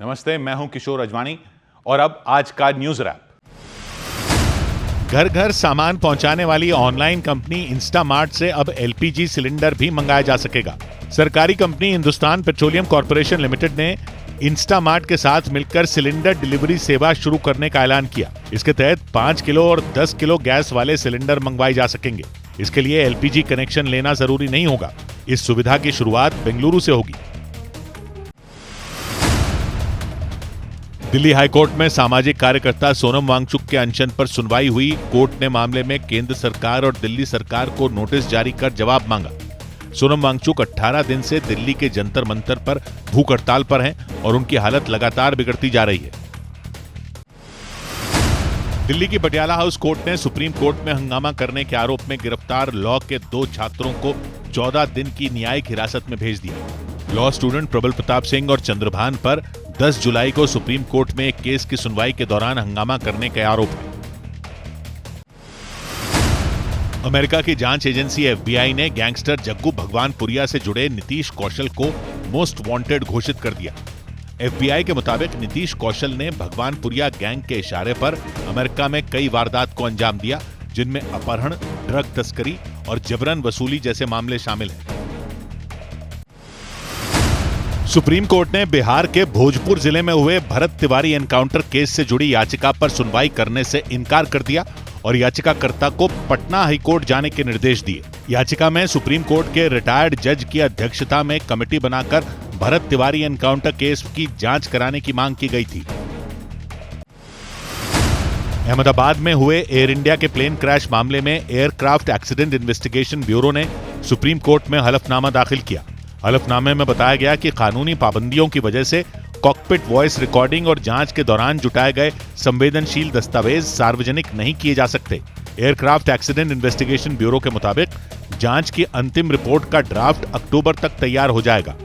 नमस्ते, मैं हूं किशोर अजवाणी और अब आज का न्यूज रैप। घर घर सामान पहुंचाने वाली ऑनलाइन कंपनी इंस्टामार्ट से अब एलपीजी सिलेंडर भी मंगाया जा सकेगा। सरकारी company Hindustan petroleum corporation limited ने इंस्टामार्ट के साथ मिलकर सिलेंडर डिलीवरी सेवा शुरू करने का ऐलान किया। इसके तहत 5 किलो और 10 किलो गैस वाले सिलेंडर मंगवाए जा सकेंगे। इसके लिए एलपीजी कनेक्शन लेना जरूरी नहीं होगा। इस सुविधा की शुरुआत बेंगलुरु से होगी। दिल्ली हाईकोर्ट में सामाजिक कार्यकर्ता सोनम वांगचुक के अनशन पर सुनवाई हुई। कोर्ट ने मामले में केंद्र सरकार और दिल्ली सरकार को नोटिस जारी कर जवाब मांगा। सोनम वांगचुक 18 दिन से दिल्ली के जंतर मंतर पर भूख हड़ताल पर हैं और उनकी हालत लगातार बिगड़ती जा रही है। दिल्ली की पटियाला हाउस कोर्ट ने सुप्रीम कोर्ट में हंगामा करने के आरोप में गिरफ्तार लॉ के 2 छात्रों को 14 दिन की न्यायिक हिरासत में भेज दिया। लॉ स्टूडेंट प्रबल प्रताप सिंह और चंद्रभान पर 10 जुलाई को सुप्रीम कोर्ट में एक केस की सुनवाई के दौरान हंगामा करने के आरोप है। अमेरिका की जांच एजेंसी एफबीआई ने गैंगस्टर जग्गू भगवानपुरिया से जुड़े नीतीश कौशल को मोस्ट वांटेड घोषित कर दिया। एफबीआई के मुताबिक नीतीश कौशल ने भगवानपुरिया गैंग के इशारे पर अमेरिका में कई वारदात को अंजाम दिया, जिनमें अपहरण, ड्रग तस्करी और जबरन वसूली जैसे मामले शामिल हैं। सुप्रीम कोर्ट ने बिहार के भोजपुर जिले में हुए भरत तिवारी एनकाउंटर केस से जुड़ी याचिका पर सुनवाई करने से इनकार कर दिया और याचिकाकर्ता को पटना हाईकोर्ट जाने के निर्देश दिए। याचिका में सुप्रीम कोर्ट के रिटायर्ड जज की अध्यक्षता में कमेटी बनाकर भरत तिवारी एनकाउंटर केस की जांच कराने की मांग की गई थी। अहमदाबाद में हुए एयर इंडिया के प्लेन क्रैश मामले में एयरक्राफ्ट एक्सीडेंट इन्वेस्टिगेशन ब्यूरो ने सुप्रीम कोर्ट में हलफनामा दाखिल किया। हलफनामे में बताया गया कि कानूनी पाबंदियों की वजह से कॉकपिट वॉइस रिकॉर्डिंग और जांच के दौरान जुटाए गए संवेदनशील दस्तावेज सार्वजनिक नहीं किए जा सकते। एयरक्राफ्ट एक्सीडेंट इन्वेस्टिगेशन ब्यूरो के मुताबिक जांच की अंतिम रिपोर्ट का ड्राफ्ट अक्टूबर तक तैयार हो जाएगा।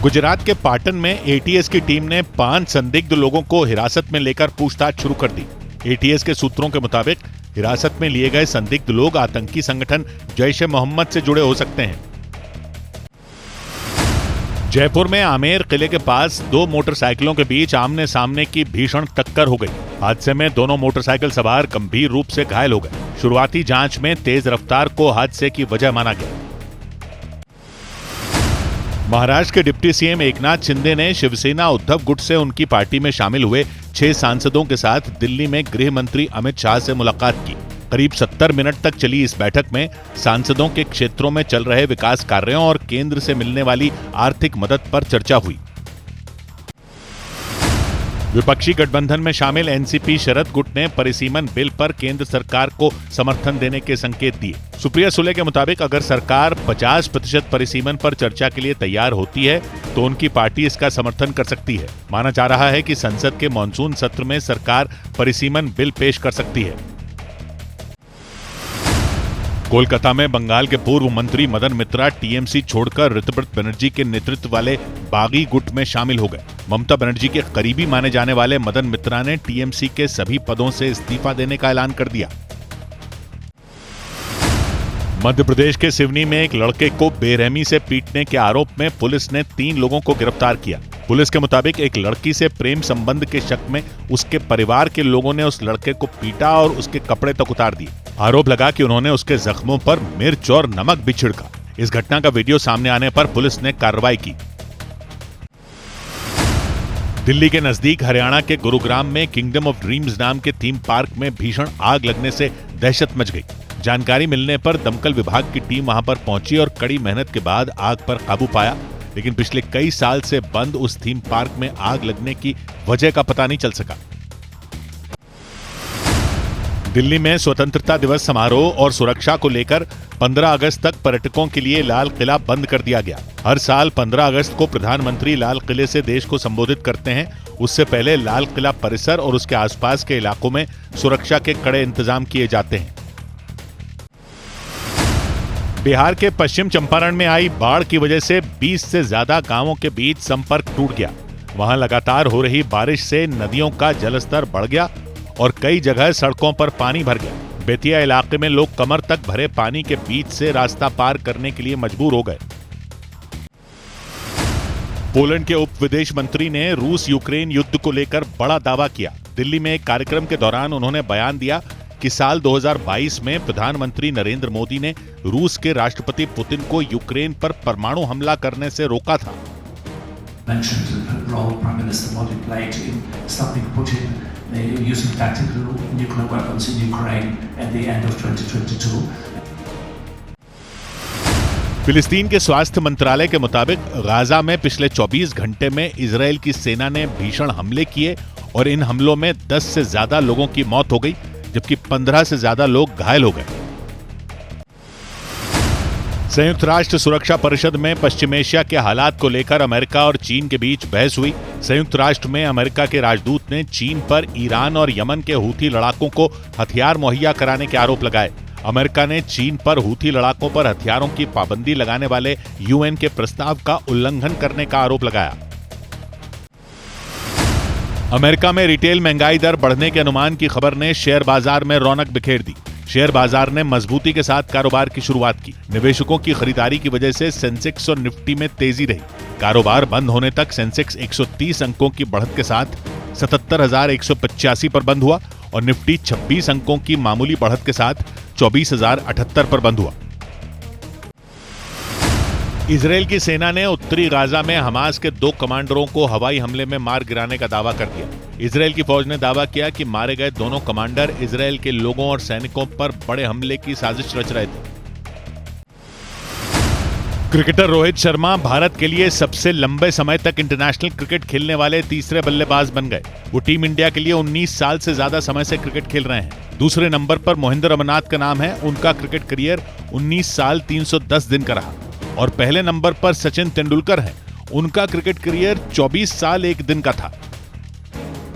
गुजरात के पाटन में एटीएस की टीम ने 5 संदिग्ध लोगों को हिरासत में लेकर पूछताछ शुरू कर दी। एटीएस के सूत्रों के मुताबिक हिरासत में लिए गए संदिग्ध लोग आतंकी संगठन जैश-ए-मोहम्मद से जुड़े हो सकते हैं। जयपुर में आमेर किले के पास 2 मोटरसाइकिलों के बीच आमने सामने की भीषण टक्कर हो गई। हादसे में दोनों मोटरसाइकिल सवार गंभीर रूप से घायल हो गए। शुरुआती जांच में तेज रफ्तार को हादसे की वजह माना गया। महाराष्ट्र के डिप्टी सीएम एकनाथ शिंदे ने शिवसेना उद्धव गुट से उनकी पार्टी में शामिल हुए 6 सांसदों के साथ दिल्ली में गृह मंत्री अमित शाह से मुलाकात की। करीब 70 मिनट तक चली इस बैठक में सांसदों के क्षेत्रों में चल रहे विकास कार्यों और केंद्र से मिलने वाली आर्थिक मदद पर चर्चा हुई। विपक्षी गठबंधन में शामिल एनसीपी शरद गुट ने परिसीमन बिल पर केंद्र सरकार को समर्थन देने के संकेत दिए। सुप्रिया सुले के मुताबिक अगर सरकार 50% परिसीमन पर चर्चा के लिए तैयार होती है तो उनकी पार्टी इसका समर्थन कर सकती है। माना जा रहा है कि संसद के मॉनसून सत्र में सरकार परिसीमन बिल पेश कर सकती है। कोलकाता में बंगाल के पूर्व मंत्री मदन मित्रा टीएमसी छोड़कर ऋतुव्रत बनर्जी के नेतृत्व वाले बागी गुट में शामिल हो गए। ममता बनर्जी के करीबी माने जाने वाले मदन मित्रा ने टीएमसी के सभी पदों से इस्तीफा देने का ऐलान कर दिया। मध्य प्रदेश के सिवनी में एक लड़के को बेरहमी से पीटने के आरोप में पुलिस ने 3 लोगों को गिरफ्तार किया। पुलिस के मुताबिक एक लड़की से प्रेम संबंध के शक में उसके परिवार के लोगों ने उस लड़के को पीटा और उसके कपड़े तक उतार दिए। आरोप लगा कि उन्होंने उसके जख्मों पर मिर्च और नमक भी छिड़का। इस घटना का वीडियो सामने आने पर पुलिस ने कार्रवाई की। दिल्ली के नजदीक हरियाणा के गुरुग्राम में किंगडम ऑफ ड्रीम्स नाम के थीम पार्क में भीषण आग लगने से दहशत मच गई। जानकारी मिलने पर दमकल विभाग की टीम वहां पर पहुंची और कड़ी मेहनत के बाद आग पर काबू पाया, लेकिन पिछले कई साल से बंद उस थीम पार्क में आग लगने की वजह का पता नहीं चल सका। दिल्ली में स्वतंत्रता दिवस समारोह और सुरक्षा को लेकर 15 अगस्त तक पर्यटकों के लिए लाल किला बंद कर दिया गया। हर साल 15 अगस्त को प्रधानमंत्री लाल किले से देश को संबोधित करते हैं। उससे पहले लाल किला परिसर और उसके आसपास के इलाकों में सुरक्षा के कड़े इंतजाम किए जाते हैं। बिहार के पश्चिम चंपारण में आई बाढ़ की वजह से 20 से ज्यादा गांवों के बीच संपर्क टूट गया। वहां लगातार हो रही बारिश से नदियों का जलस्तर बढ़ गया और कई जगह सड़कों पर पानी भर गया। बेतिया इलाके में लोग कमर तक भरे पानी के बीच से रास्ता पार करने के लिए मजबूर हो गए। पोलैंड के उप विदेश मंत्री ने रूस यूक्रेन युद्ध को लेकर बड़ा दावा किया। दिल्ली में एक कार्यक्रम के दौरान उन्होंने बयान दिया कि साल 2022 में प्रधानमंत्री नरेंद्र मोदी ने रूस के राष्ट्रपति पुतिन को यूक्रेन पर परमाणु हमला करने से रोका था। फिलिस्तीन के स्वास्थ्य मंत्रालय के मुताबिक गाजा में पिछले 24 घंटे में इजराइल की सेना ने भीषण हमले किए और इन हमलों में 10 से ज्यादा लोगों की मौत हो गई, जबकि 15 से ज्यादा लोग घायल हो गए। संयुक्त राष्ट्र सुरक्षा परिषद में पश्चिम एशिया के हालात को लेकर अमेरिका और चीन के बीच बहस हुई। संयुक्त राष्ट्र में अमेरिका के राजदूत ने चीन पर ईरान और यमन के हूथी लड़ाकों को हथियार मुहैया कराने के आरोप लगाए। अमेरिका ने चीन पर हूथी लड़ाकों पर हथियारों की पाबंदी लगाने वाले यूएन के प्रस्ताव का उल्लंघन करने का आरोप लगाया। अमेरिका में रिटेल महंगाई दर बढ़ने के अनुमान की खबर ने शेयर बाजार में रौनक बिखेर दी। शेयर बाजार ने मजबूती के साथ कारोबार की शुरुआत की। निवेशकों की खरीदारी की वजह से सेंसेक्स और निफ्टी में तेजी रही। कारोबार बंद होने तक सेंसेक्स 130 अंकों की बढ़त के साथ 77,185 पर बंद हुआ और निफ्टी 26 अंकों की मामूली बढ़त के साथ 24,078 पर बंद हुआ। इजरायल की सेना ने उत्तरी गाजा में हमास के 2 कमांडरों को हवाई हमले में मार गिराने का दावा कर दिया। इजरायल की फौज ने दावा किया कि मारे गए दोनों कमांडर इजरायल के लोगों और सैनिकों पर बड़े हमले की साजिश रच रहे थे। क्रिकेटर रोहित शर्मा भारत के लिए सबसे लंबे समय तक इंटरनेशनल क्रिकेट खेलने वाले तीसरे बल्लेबाज बन गए। वो टीम इंडिया के लिए 19 साल से ज्यादा समय से क्रिकेट खेल रहे हैं। दूसरे नंबर पर मोहिंदर अमरनाथ का नाम है। उनका क्रिकेट करियर 19 साल 310 दिन का रहा और पहले नंबर पर सचिन तेंदुलकर हैं। उनका क्रिकेट करियर 24 साल 1 दिन का था।